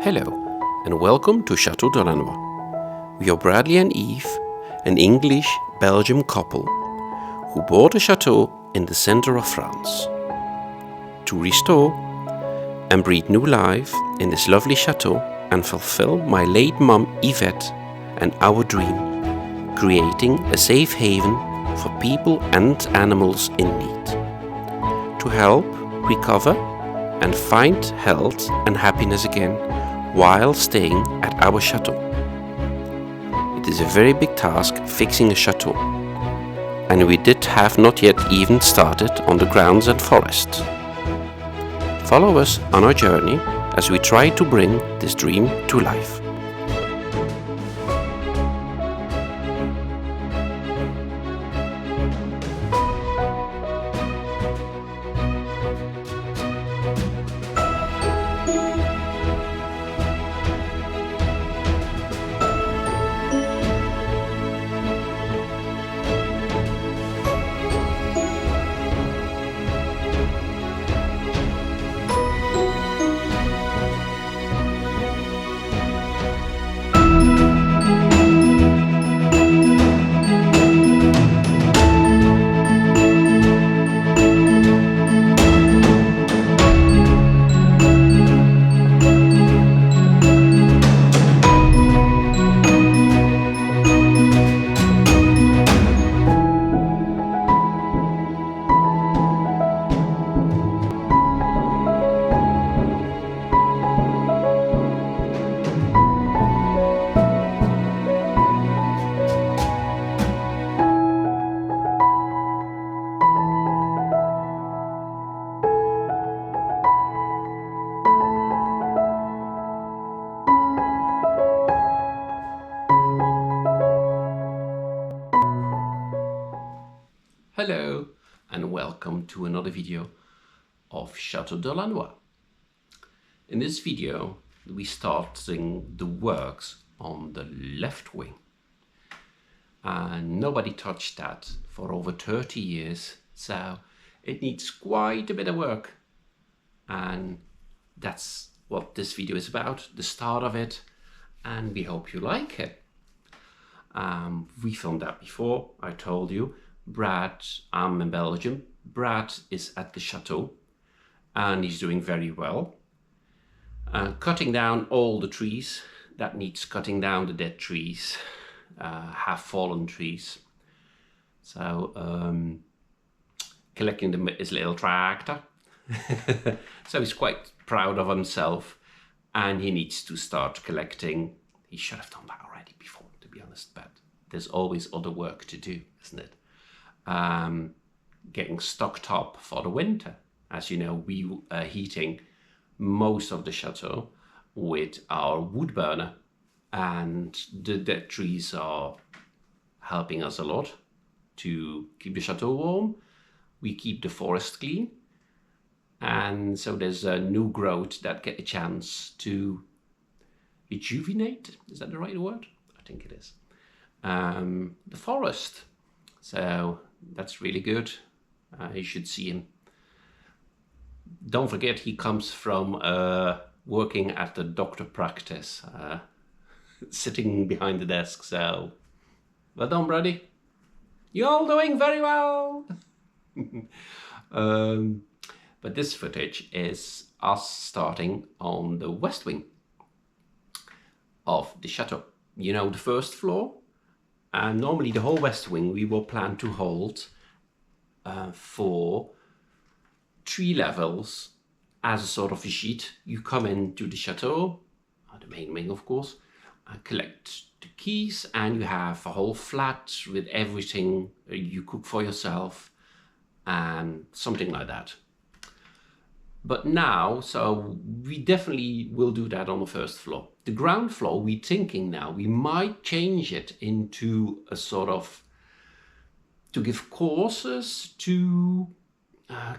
Hello, and welcome to Chateau Delannoy. We are Bradley and Yves, an English-Belgian couple who bought a chateau in the center of France. To restore and breathe new life in this lovely chateau and fulfill my late mum Yvette and our dream, creating a safe haven for people and animals in need. To help recover and find health and happiness again while staying at our chateau. It is a very big task fixing a chateau, and we did have not yet even started on the grounds and forest. Follow us on our journey as we try to bring this dream to life. Hello, and welcome to another video of Chateau Delannoy. In this video, we starting the works on the left wing. And nobody touched that for over 30 years, so it needs quite a bit of work. And that's what this video is about, the start of it, and we hope you like it. We filmed that before, I told you. Brad, I'm in Belgium. Brad is at the chateau and he's doing very well. Cutting down all the trees that needs cutting down, the dead trees, half fallen trees. So collecting them with his little tractor. So he's quite proud of himself and he needs to start collecting. He should have done that already before, to be honest, but there's always other work to do, isn't it? Getting stocked up for the winter. As you know, we are heating most of the chateau with our wood burner, and the dead trees are helping us a lot to keep the chateau warm. We keep the forest clean, and so there's a new growth that get a chance to rejuvenate. Is that the right word? I think it is. The forest. So that's really good. You should see him. Don't forget, he comes from working at the doctor practice, sitting behind the desk. So, well done, Brady. You're all doing very well. But this footage is us starting on the west wing of the chateau. You know, the first floor. And normally the whole west wing we will plan to hold for 3 levels as a sort of a sheet. You come into the chateau, the main wing of course, collect the keys, and you have a whole flat with everything you cook for yourself and something like that. But now, so we definitely will do that on the first floor. The ground floor, we're thinking now, we might change it into a sort of, to give courses, to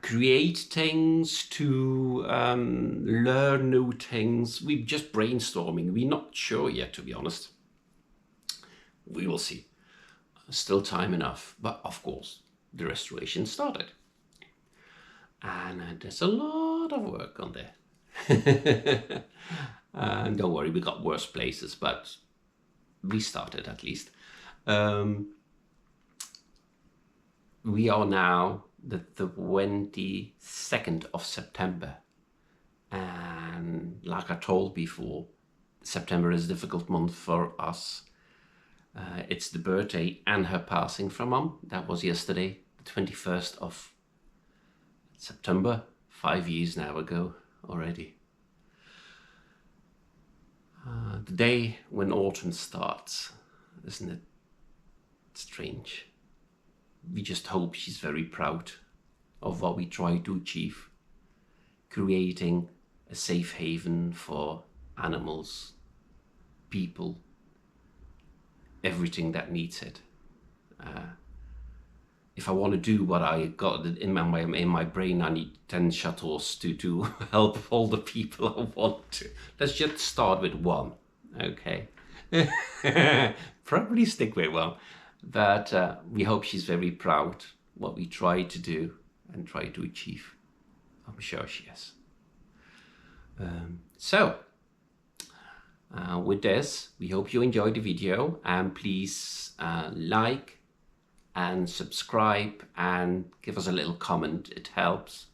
create things, to learn new things. We're just brainstorming. We're not sure yet, to be honest. We will see. Still time enough. But of course, the restoration started. And there's a lot of work on there. And don't worry, we got worse places, but we started at least. We are now the 22nd of September. And like I told before, September is a difficult month for us. It's the birthday and her passing from Mum. That was yesterday, the 21st of September, 5 years now ago already. The day when autumn starts, isn't it strange? We just hope she's very proud of what we try to achieve, creating a safe haven for animals, people, everything that needs it. If I want to do what I got in my brain, I need 10 chateaus to help all the people I want to. Let's just start with one, okay? Probably stick with one. But we hope she's very proud what we try to do and try to achieve. I'm sure she is. With this, we hope you enjoyed the video, and please like and subscribe and give us a little comment. It helps.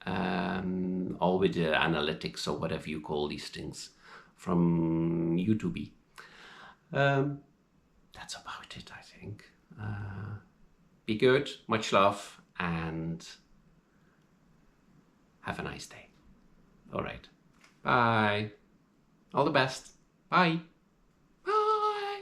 Or with the analytics or whatever you call these things from YouTube. That's about it, I think. Be good, much love, and have a nice day. All right. Bye. All the best. Bye. Bye.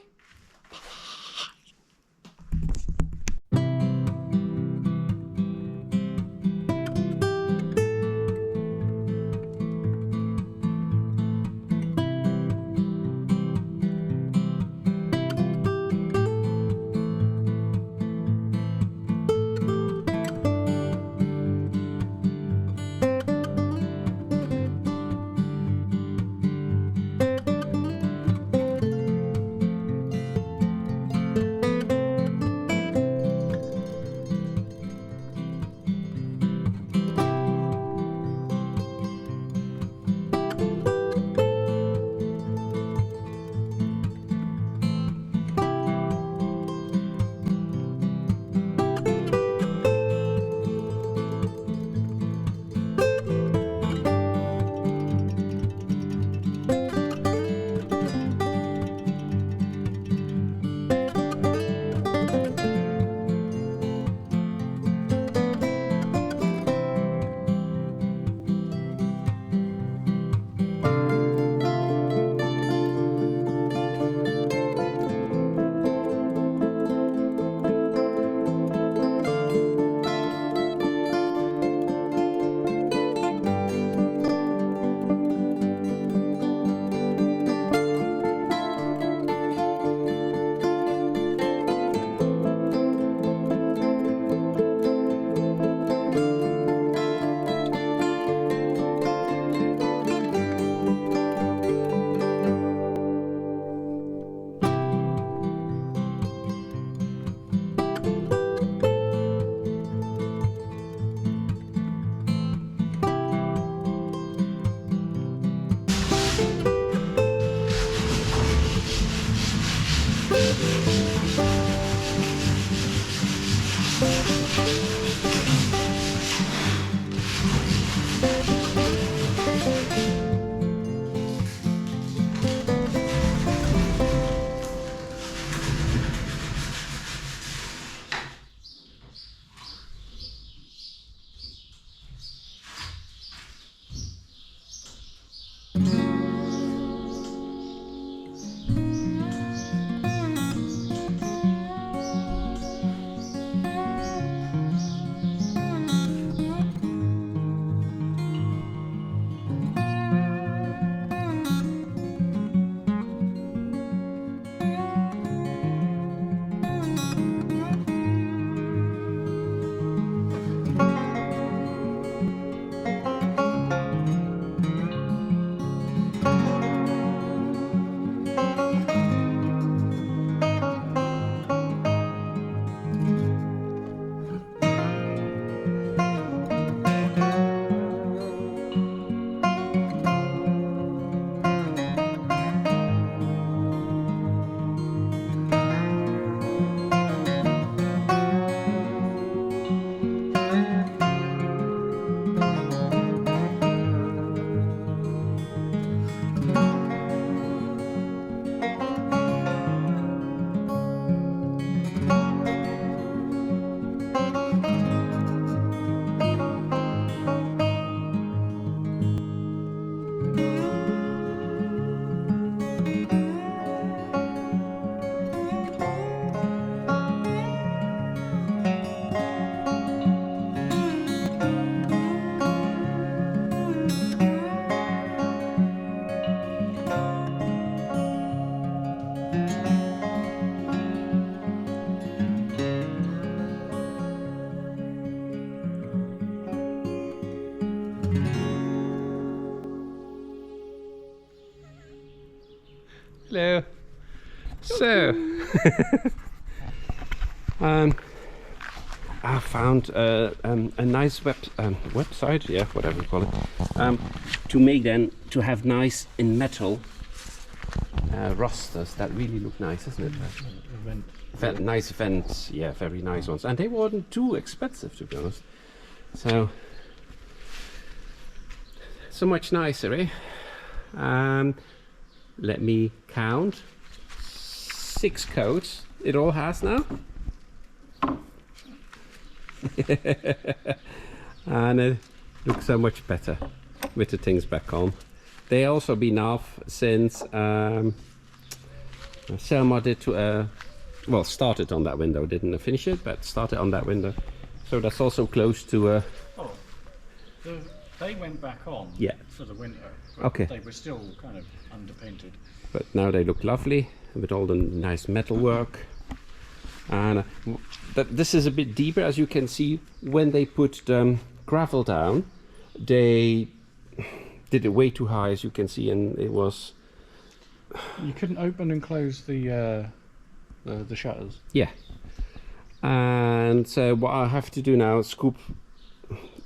Hello. So, I found a nice website, yeah, whatever you call it, to have nice in metal rosters that really look nice, isn't it? Nice events, yeah, very nice ones, and they weren't too expensive, to be honest. So much nicer, eh? Let me count. 6 coats it all has now. And it looks so much better with the things back on. They also been off since Selma did well, started on that window, didn't finish it, but started on that window. So that's also close to they went back on, yeah, for the winter. Okay. They were still kind of underpainted. But now they look lovely with all the nice metal work. And this is a bit deeper, as you can see. When they put the gravel down, they did it way too high, as you can see, and it was... You couldn't open and close the shutters. Yeah. And so what I have to do now is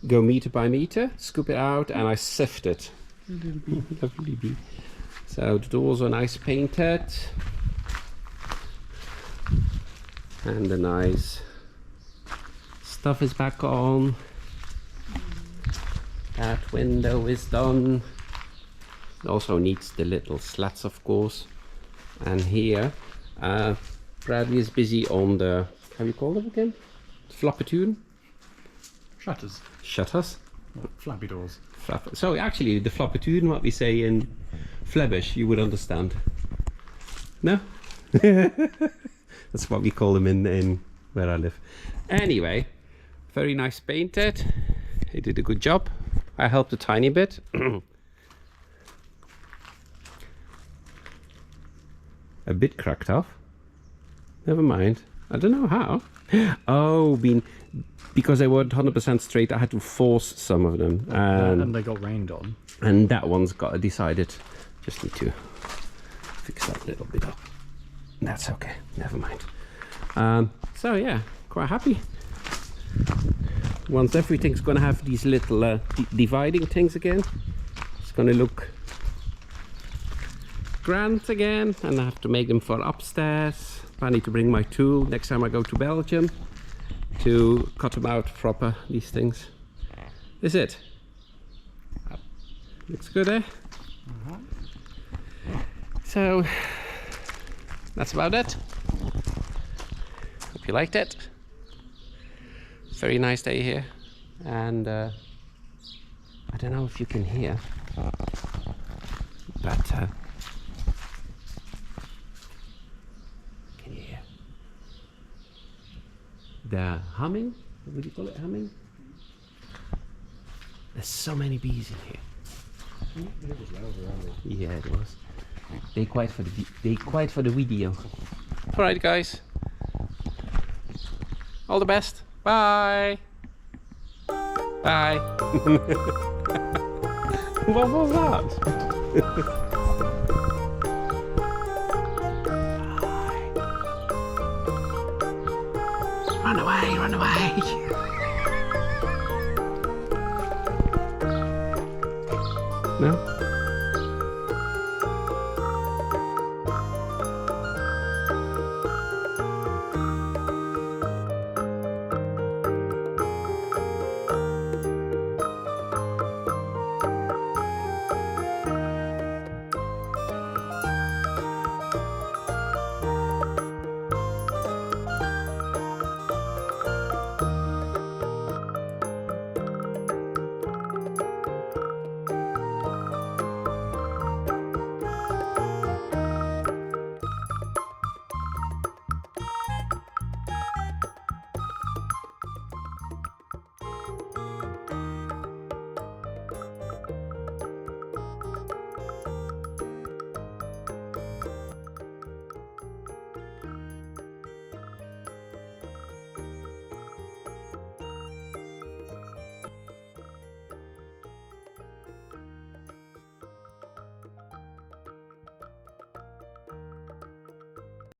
go meter by meter, scoop it out, and I sift it. Lovely bee. So the doors are nice painted. And the nice stuff is back on. That window is done. It also needs the little slats, of course. And here, Bradley is busy on the, how do you call them again? Flappatoon? Shutters. Shutters? Flappy doors. So actually, the flappatoon, what we say in Flemish, you would understand. No? That's what we call them in where I live. Anyway, very nice painted. He did a good job. I helped a tiny bit. A bit cracked off. Never mind. I don't know how. Oh, because they weren't 100% straight, I had to force some of them. And they got rained on. And that one's got decided. Just need to fix that a little bit up. That's okay. Never mind. So yeah, quite happy. Once everything's gonna have these little dividing things again, it's gonna look grand again, and I have to make them for upstairs. I need to bring my tool next time I go to Belgium to cut them out proper, these things. This is it. Looks good, eh? So that's about it. Hope you liked it. Very nice day here, and I don't know if you can hear, but can you hear the humming? What would you call it, humming? There's so many bees in here. It was loud around. Yeah, it was. They quiet for the video. All right, guys. All the best. Bye. Bye. What was that? Run away, run away. No?